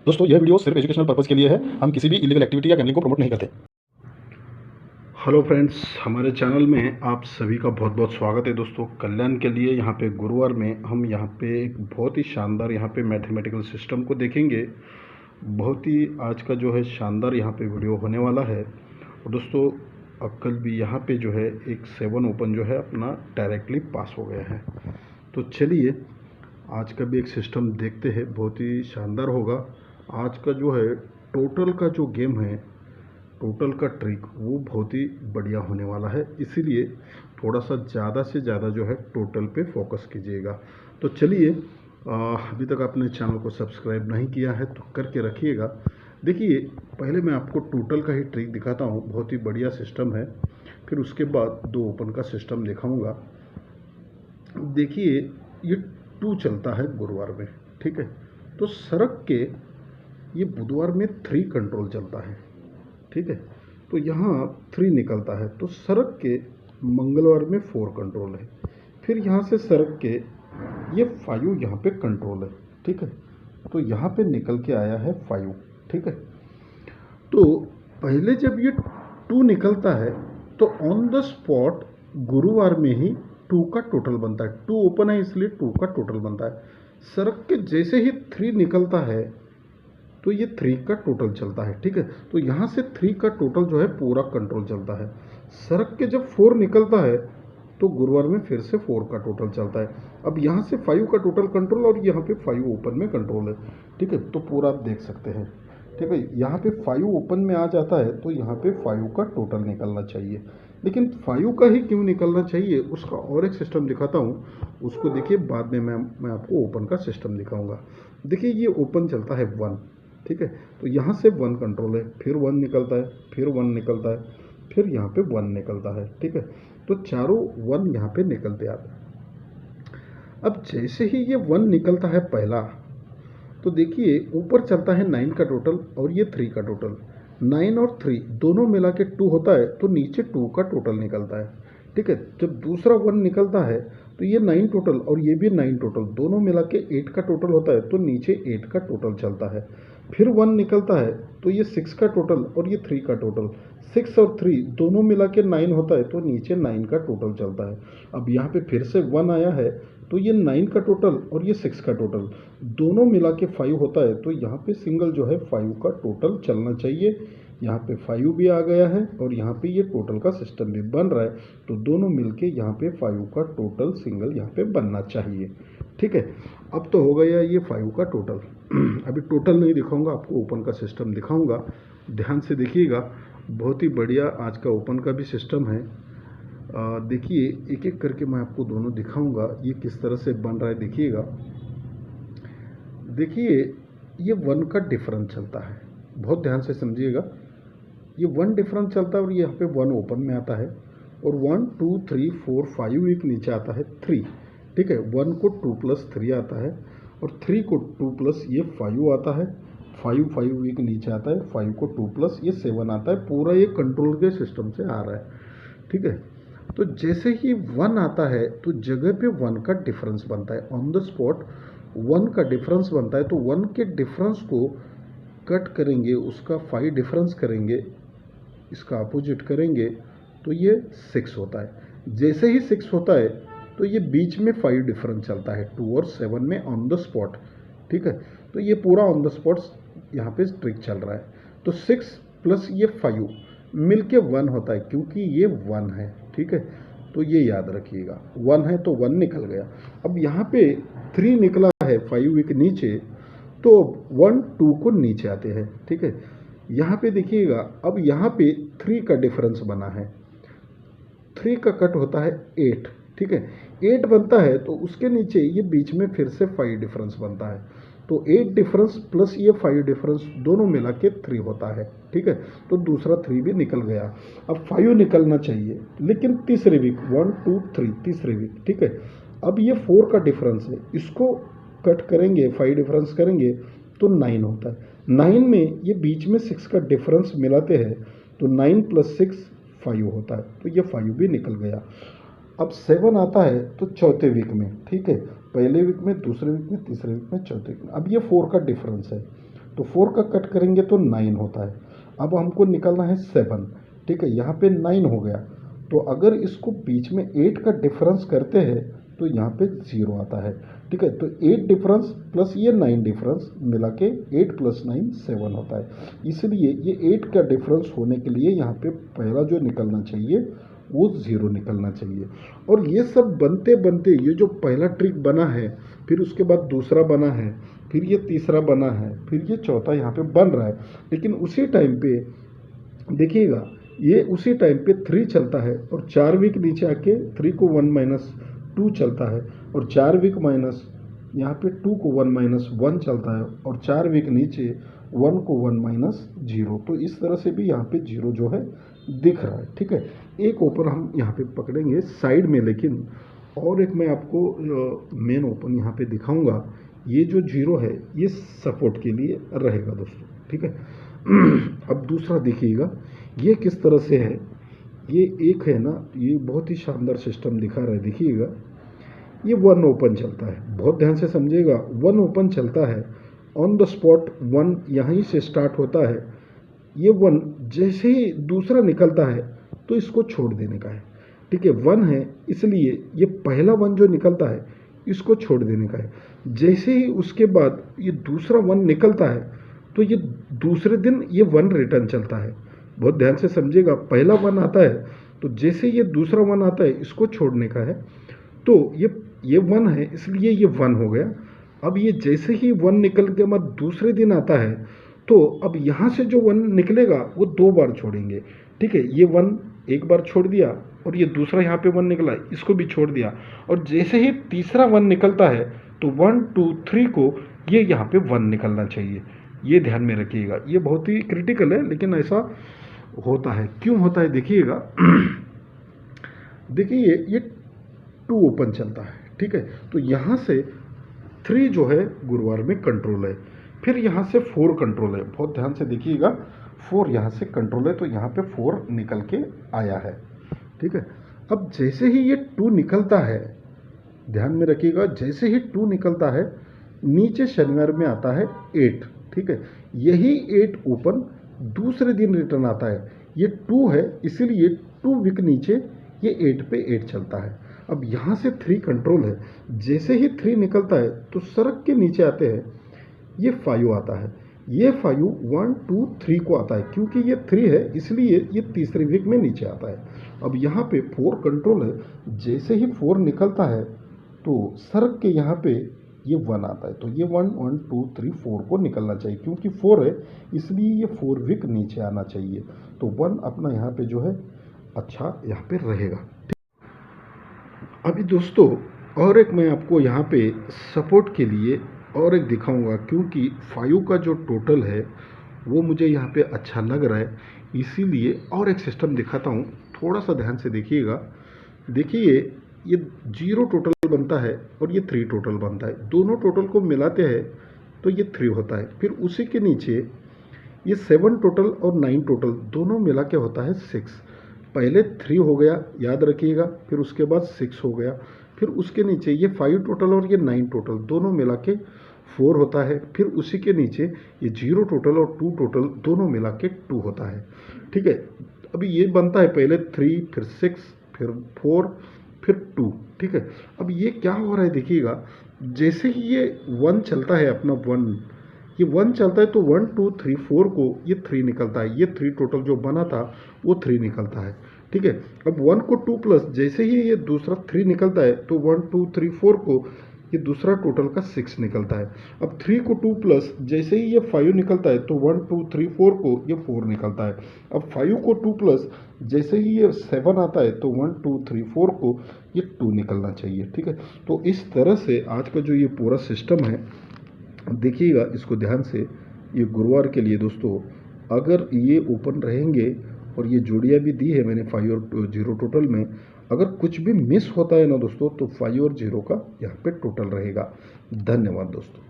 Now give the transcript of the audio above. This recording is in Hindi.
दोस्तों यह वीडियो सिर्फ एजुकेशनल पर्पज़ के लिए है। हम किसी भी इलीगल एक्टिविटी या गैम्बलिंग को प्रमोट नहीं करते। हेलो फ्रेंड्स, हमारे चैनल में आप सभी का बहुत बहुत स्वागत है। दोस्तों, कल्याण के लिए यहाँ पे गुरुवार में हम यहाँ पे एक बहुत ही शानदार यहाँ पे मैथमेटिकल सिस्टम को देखेंगे। बहुत ही आज का जो है शानदार यहाँ पे वीडियो होने वाला है। और दोस्तों, कल भी यहाँ पे जो है एक 7 ओपन जो है अपना डायरेक्टली पास हो गया है। तो चलिए आज का भी एक सिस्टम देखते हैं, बहुत ही शानदार होगा। आज का जो है टोटल का जो गेम है, टोटल का ट्रिक वो बहुत ही बढ़िया होने वाला है, इसीलिए थोड़ा सा ज़्यादा से ज़्यादा जो है टोटल पे फोकस कीजिएगा। तो चलिए, अभी तक आपने चैनल को सब्सक्राइब नहीं किया है तो करके रखिएगा। देखिए, पहले मैं आपको टोटल का ही ट्रिक दिखाता हूँ, बहुत ही बढ़िया सिस्टम है। फिर उसके बाद 2 ओपन का सिस्टम दिखाऊंगा। देखिए, ये 2 चलता है गुरुवार में, ठीक है। तो सरक के ये बुधवार में 3 कंट्रोल चलता है, ठीक है। तो यहाँ 3 निकलता है, तो सरक के मंगलवार में 4 कंट्रोल है। फिर यहाँ से सरक के ये 5 यहाँ पे कंट्रोल है, ठीक है। तो यहाँ पे निकल के आया है 5, ठीक है। तो पहले जब ये 2 निकलता है तो ऑन द स्पॉट गुरुवार में ही 2 का टोटल बनता है। 2 ओपन है इसलिए 2 का टोटल बनता है। सरक के जैसे ही 3 निकलता है तो ये 3 का टोटल चलता है, ठीक है। तो यहाँ से 3 का टोटल जो है पूरा कंट्रोल चलता है। सरक के जब 4 निकलता है तो गुरुवार में फिर से 4 का टोटल चलता है। अब यहाँ से 5 का टोटल कंट्रोल और यहाँ पे 5 ओपन में कंट्रोल है, ठीक है। तो पूरा आप देख सकते हैं, ठीक है। यहाँ पे 5 ओपन में आ जाता है तो यहाँ पे 5 का टोटल निकलना चाहिए। लेकिन 5 का ही क्यों निकलना चाहिए, उसका और एक सिस्टम दिखाता हूँ, उसको देखिए। बाद में मैं आपको ओपन का सिस्टम दिखाऊंगा। देखिए, ये ओपन चलता है 1, ठीक है। तो यहाँ से 1 कंट्रोल है, फिर 1 निकलता है, फिर 1 निकलता है, फिर यहाँ पे 1 निकलता है, ठीक है। तो चारों 1 यहाँ पे निकलते आते हैं। अब जैसे ही ये 1 निकलता है पहला, तो देखिए ऊपर चलता है 9 का टोटल और ये 3 का टोटल। 9 और 3 दोनों मिला के 2 होता है, तो नीचे 2 का टोटल निकलता है, ठीक है। जब दूसरा 1 निकलता है तो ये 9 टोटल और ये भी 9 टोटल, दोनों मिला के 8 का टोटल होता है, तो नीचे 8 का टोटल चलता है। फिर 1 निकलता है तो ये 6 का टोटल और ये 3 का टोटल। 6 और 3 दोनों मिला के 9 होता है, तो नीचे 9 का टोटल चलता है। अब यहाँ पे फिर से 1 आया है तो ये 9 का टोटल और ये 6 का टोटल दोनों मिला के 5 होता है, तो यहाँ पे सिंगल जो है 5 का टोटल चलना चाहिए। यहाँ पे 5 भी आ गया है और यहाँ पे ये टोटल का सिस्टम भी बन रहा है, तो दोनों मिलके यहाँ पे 5 का टोटल सिंगल यहाँ पे बनना चाहिए, ठीक है। अब तो हो गया ये 5 का टोटल। अभी टोटल नहीं दिखाऊंगा आपको, ओपन का सिस्टम दिखाऊंगा। ध्यान से देखिएगा, बहुत ही बढ़िया आज का ओपन का भी सिस्टम है। देखिए, एक एक करके मैं आपको दोनों दिखाऊंगा ये किस तरह से बन रहा है। देखिएगा, देखिए ये 1 का डिफरेंस चलता है, बहुत ध्यान से समझिएगा। ये 1 डिफरेंस चलता है और यहाँ पे 1 ओपन में आता है, और 1 2 3 4 5 एक नीचे आता है 3, ठीक है। 1 को 2 + 3 आता है और 3 को 2 + ये 5 आता है। 5 5 एक नीचे आता है, 5 को 2 + ये 7 आता है। पूरा ये कंट्रोल के सिस्टम से आ रहा है, ठीक है। तो जैसे ही 1 आता है तो जगह पे 1 का डिफरेंस बनता है, ऑन द स्पॉट 1 का डिफरेंस बनता है। तो 1 के डिफरेंस को कट करेंगे, उसका 5 डिफरेंस करेंगे, इसका अपोजिट करेंगे तो ये 6 होता है। जैसे ही 6 होता है तो ये बीच में 5 डिफरेंस चलता है, 2 और 7 में ऑन द स्पॉट, ठीक है। तो ये पूरा ऑन द स्पॉट यहाँ पे ट्रिक चल रहा है। तो 6 + ये 5 मिलके 1 होता है, क्योंकि ये 1 है, ठीक है। तो ये याद रखिएगा, 1 है तो 1 निकल गया। अब यहाँ पे 3 निकला है 5 एक नीचे, तो 1 2 को नीचे आते हैं, ठीक है। यहाँ पे देखिएगा, अब यहाँ पे 3 का डिफरेंस बना है, 3 का कट होता है 8, ठीक है। 8 बनता है तो उसके नीचे ये बीच में फिर से 5 डिफरेंस बनता है, तो 8 डिफरेंस प्लस ये 5 डिफरेंस दोनों मिला के 3 होता है, ठीक है। तो दूसरा 3 भी निकल गया। अब 5 निकलना चाहिए, लेकिन तीसरे वीक 1 2 3 तीसरे वीक, ठीक है। अब ये 4 का डिफरेंस है, इसको कट करेंगे, 5 डिफरेंस करेंगे तो 9 होता है। 9 में ये बीच में 6 का डिफरेंस मिलाते हैं, तो 9 + 6 5 होता है, तो ये 5 भी निकल गया। अब 7 आता है तो चौथे वीक में, ठीक है। पहले वीक में, दूसरे वीक में, तीसरे वीक में, चौथे वीक में। अब ये 4 का डिफरेंस है, तो 4 का कट करेंगे तो 9 होता है। अब हमको निकालना है 7, ठीक है, यहाँ पे 9 हो गया। तो अगर इसको बीच में 8 का डिफरेंस करते हैं तो यहाँ पे 0 आता है, ठीक है। तो 8 डिफरेंस प्लस ये 9 डिफरेंस मिला के 8 + 9 7 होता है। इसलिए ये 8 का डिफरेंस होने के लिए यहाँ पे पहला जो निकलना चाहिए वो 0 निकलना चाहिए। और ये सब बनते बनते ये जो पहला ट्रिक बना है, फिर उसके बाद दूसरा बना है, फिर ये तीसरा बना है, फिर ये चौथा यहाँ पे बन रहा है। लेकिन उसी टाइम पे देखिएगा, ये उसी टाइम पे 3 चलता है और 4 वीक नीचे आके 3 को 1 - 2 चलता है, और 4 वीक माइनस यहाँ पे 2 को 1 - 1 चलता है, और 4 वीक नीचे 1 को 1 - 0। तो इस तरह से भी यहाँ पे 0 जो है दिख रहा है, ठीक है। एक ओपन हम यहाँ पे पकड़ेंगे साइड में, लेकिन और एक मैं आपको मेन ओपन यहाँ पे दिखाऊंगा। ये जो 0 है ये सपोर्ट के लिए रहेगा दोस्तों, ठीक है। अब दूसरा देखिएगा ये किस तरह से है। ये एक है ना, ये बहुत ही शानदार सिस्टम दिखा रहा है, देखिएगा। ये 1 ओपन चलता है, बहुत ध्यान से समझिएगा। 1 ओपन चलता है, ऑन द स्पॉट 1 यहीं से स्टार्ट होता है। ये 1 जैसे ही दूसरा निकलता है तो इसको छोड़ देने का है, ठीक है। 1 है इसलिए ये पहला 1 जो निकलता है इसको छोड़ देने का है। जैसे ही उसके बाद ये दूसरा 1 निकलता है तो ये दूसरे दिन ये 1 रिटर्न चलता है। बहुत ध्यान से समझिएगा, पहला 1 आता है तो जैसे ये दूसरा 1 आता है इसको छोड़ने का है। तो ये 1 है इसलिए ये 1 हो गया। अब ये जैसे ही 1 निकल के बाद दूसरे दिन आता है तो अब यहाँ से जो 1 निकलेगा वो 2 बार छोड़ेंगे, ठीक है। ये 1 एक बार छोड़ दिया, और ये दूसरा यहाँ पे 1 निकला इसको भी छोड़ दिया, और जैसे ही तीसरा 1 निकलता है तो 1 2 3 को ये यहाँ पे 1 निकलना चाहिए। ये ध्यान में रखिएगा, ये बहुत ही क्रिटिकल है, लेकिन ऐसा होता है। क्यों होता है देखिएगा। देखिए ये 2 ओपन चलता है, ठीक है। तो यहाँ से 3 जो है गुरुवार में कंट्रोल है, फिर यहाँ से 4 कंट्रोल है। बहुत ध्यान से देखिएगा, 4 यहाँ से कंट्रोल है, तो यहाँ पे 4 निकल के आया है, ठीक है। अब जैसे ही ये 2 निकलता है, ध्यान में रखिएगा, जैसे ही 2 निकलता है नीचे शनिवार में आता है 8, ठीक है। यही 8 ओपन दूसरे दिन रिटर्न आता है। ये 2 है इसीलिए 2 वीक नीचे ये 8 पे 8 चलता है। अब यहाँ से 3 कंट्रोल है, जैसे ही 3 निकलता है तो सड़क के नीचे आते हैं, ये 5 आता है। ये 5 1 2 3 को आता है, क्योंकि ये 3 है इसलिए ये तीसरे वीक में नीचे आता है। अब यहाँ पे 4 कंट्रोल है, जैसे ही 4 निकलता है तो सड़क के यहाँ पे ये 1 आता है। तो ये 1 1 2 3 4 को निकलना चाहिए, क्योंकि 4 है इसलिए ये 4 वीक नीचे आना चाहिए। तो 1 अपना यहाँ पे जो है अच्छा यहाँ पे रहेगा। अभी दोस्तों और एक मैं आपको यहाँ पे सपोर्ट के लिए और एक दिखाऊंगा, क्योंकि 5 का जो टोटल है वो मुझे यहाँ पे अच्छा लग रहा है, इसीलिए और एक सिस्टम दिखाता हूँ। थोड़ा सा ध्यान से देखिएगा। देखिए ये 0 टोटल बनता है और ये 3 टोटल बनता है, दोनों टोटल को मिलाते हैं तो ये 3 होता है। फिर उसी के नीचे ये 7 टोटल और 9 टोटल दोनों मिला के होता है 6। पहले 3 हो गया, याद रखिएगा, फिर उसके बाद 6 हो गया, फिर उसके नीचे ये 5 टोटल और ये 9 टोटल दोनों मिला के 4 होता है। फिर उसी के नीचे ये 0 टोटल और 2 टोटल दोनों मिला के 2 होता है, ठीक है। अभी ये बनता है पहले 3, फिर 6, फिर 4, फिर 2, ठीक है। अब ये क्या हो रहा है देखिएगा, जैसे ही ये 1 चलता है अपना 1, ये 1 चलता है तो 1 2 3 4 को ये 3 निकलता है। ये 3 टोटल जो बना था वो 3 निकलता है, ठीक है। अब 1 को 2 प्लस जैसे ही ये दूसरा 3 निकलता है तो 1 2 3 4 को ये दूसरा टोटल का 6 निकलता है। अब 3 को 2 प्लस जैसे ही ये 5 निकलता है तो 1 2 3 4 को ये 4 निकलता है। अब 5 को 2 प्लस जैसे ही ये 7 आता है तो 1 2 3 4 को ये 2 निकलना चाहिए, ठीक है। तो इस तरह से आज का जो ये पूरा सिस्टम है, देखिएगा इसको ध्यान से। ये गुरुवार के लिए दोस्तों अगर ये ओपन रहेंगे और ये जोड़ियाँ भी दी है मैंने 5 और 0 टोटल में, अगर कुछ भी मिस होता है ना दोस्तों तो 5 और 0 का यहाँ पे टोटल रहेगा। धन्यवाद दोस्तों।